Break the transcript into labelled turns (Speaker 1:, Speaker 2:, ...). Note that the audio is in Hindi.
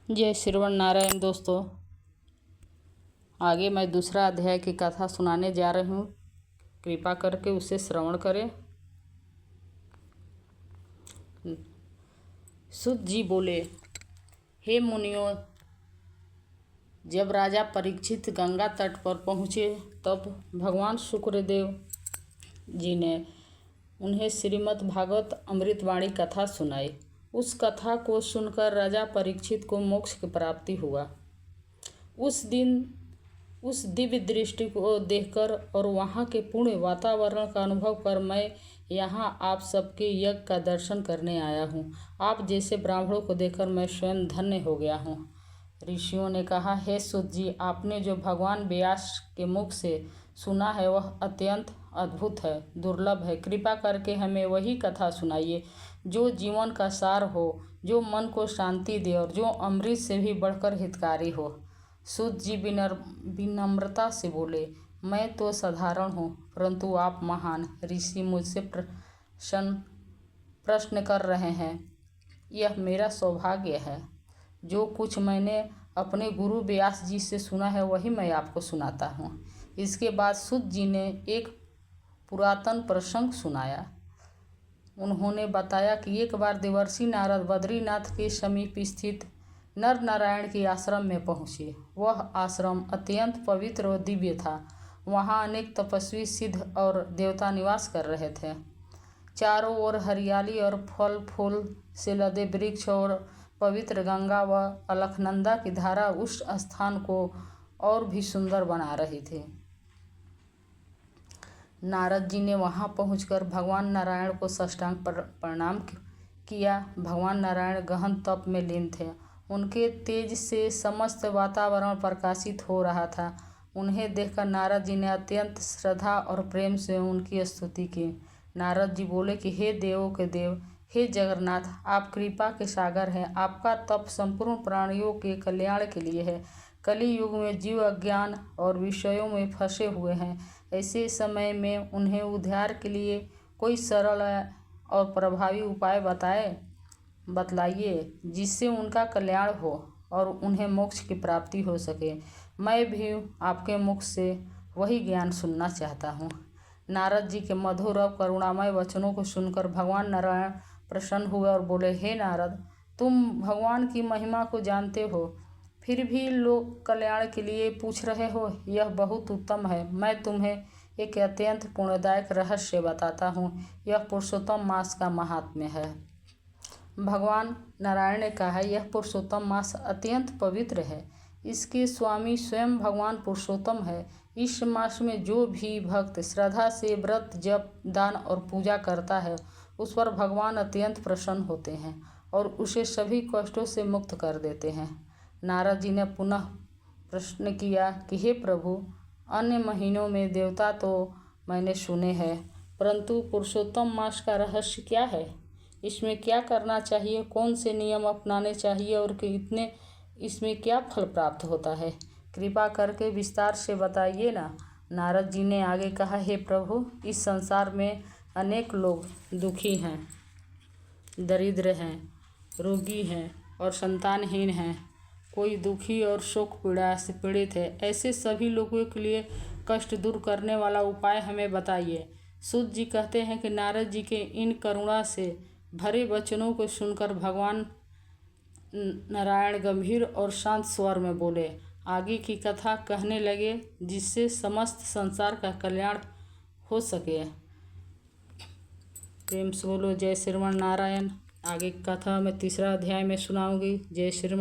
Speaker 1: जय श्रीमन नारायण। दोस्तों, आगे मैं दूसरा अध्याय की कथा सुनाने जा रही हूँ। कृपा करके उसे श्रवण करें। सूत जी बोले, हे मुनियों, जब राजा परीक्षित गंगा तट पर पहुँचे तब भगवान शुक्रदेव जी ने उन्हें श्रीमद् भागवत अमृतवाणी कथा सुनाई। उस कथा को सुनकर राजा परीक्षित को मोक्ष की प्राप्ति हुआ। उस दिन उस दिव्य दृष्टि को देखकर और वहाँ के पूर्ण वातावरण का अनुभव कर मैं यहाँ आप सबके यज्ञ का दर्शन करने आया हूँ। आप जैसे ब्राह्मणों को देखकर मैं स्वयं धन्य हो गया हूँ। ऋषियों ने कहा, हे सूत जी, आपने जो भगवान व्यास के मुख से सुना है वह अत्यंत अद्भुत है, दुर्लभ है। कृपा करके हमें वही कथा सुनाइए जो जीवन का सार हो, जो मन को शांति दे और जो अमृत से भी बढ़कर हितकारी हो। सूत जी विनम्रता से बोले, मैं तो साधारण हूँ, परंतु आप महान ऋषि मुझसे प्रश्न कर रहे हैं। यह मेरा सौभाग्य है। जो कुछ मैंने अपने गुरु व्यास जी से सुना है वही मैं आपको सुनाता हूँ। इसके बाद सूत जी ने एक पुरातन प्रसंग सुनाया। उन्होंने बताया कि एक बार देवर्षि नारद बद्रीनाथ के समीप स्थित नर नारायण के आश्रम में पहुँचे। वह आश्रम अत्यंत पवित्र और दिव्य था। वहाँ अनेक तपस्वी, सिद्ध और देवता निवास कर रहे थे। चारों ओर हरियाली और फल फूल से लदे वृक्ष और पवित्र गंगा व अलकनंदा की धारा उस स्थान को और भी सुंदर बना रही थी। नारद जी ने वहां पहुंचकर भगवान नारायण को साष्टांग प्रणाम किया। भगवान नारायण गहन तप में लीन थे। उनके तेज से समस्त वातावरण प्रकाशित हो रहा था। उन्हें देखकर नारद जी ने अत्यंत श्रद्धा और प्रेम से उनकी स्तुति की। नारद जी बोले कि हे देवों के देव, हे जगन्नाथ, आप कृपा के सागर हैं। आपका तप संपूर्ण प्राणियों के कल्याण के लिए है। कलि युग में जीव अज्ञान और विषयों में फंसे हुए हैं। ऐसे समय में उन्हें उद्धार के लिए कोई सरल और प्रभावी उपाय बतलाइए जिससे उनका कल्याण हो और उन्हें मोक्ष की प्राप्ति हो सके। मैं भी आपके मुख से वही ज्ञान सुनना चाहता हूँ। नारद जी के मधुर और करुणामय वचनों को सुनकर भगवान नारायण प्रसन्न हुए और बोले, हे नारद, तुम भगवान की महिमा को जानते हो, फिर भी लोक कल्याण के लिए पूछ रहे हो। यह बहुत उत्तम है। मैं तुम्हें एक अत्यंत पुण्यदायक रहस्य बताता हूँ। यह पुरुषोत्तम मास का महात्म्य है। भगवान नारायण ने कहा, यह पुरुषोत्तम मास अत्यंत पवित्र है। इसके स्वामी स्वयं भगवान पुरुषोत्तम है। इस मास में जो भी भक्त श्रद्धा से व्रत, जप, दान और पूजा करता है उस पर भगवान अत्यंत प्रसन्न होते हैं और उसे सभी कष्टों से मुक्त कर देते हैं। नारद जी ने पुनः प्रश्न किया कि हे प्रभु, अन्य महीनों में देवता तो मैंने सुने हैं, परंतु पुरुषोत्तम मास का रहस्य क्या है? इसमें क्या करना चाहिए, कौन से नियम अपनाने चाहिए और इसमें क्या फल प्राप्त होता है? कृपा करके विस्तार से बताइए ना। नारद जी ने आगे कहा, हे प्रभु, इस संसार में अनेक लोग दुखी हैं, दरिद्र हैं, रोगी हैं और संतानहीन हैं। कोई दुखी और शोक पीड़ा से पीड़ित है। ऐसे सभी लोगों के लिए कष्ट दूर करने वाला उपाय हमें बताइए। सूत जी कहते हैं कि नारद जी के इन करुणा से भरे वचनों को सुनकर भगवान नारायण गंभीर और शांत स्वर में बोले, आगे की कथा कहने लगे जिससे समस्त संसार का कल्याण हो सके। प्रेम से बोलो जय श्रीमन नारायण। आगे की कथा मैं तीसरा अध्याय में सुनाऊंगी। जय श्रीमन।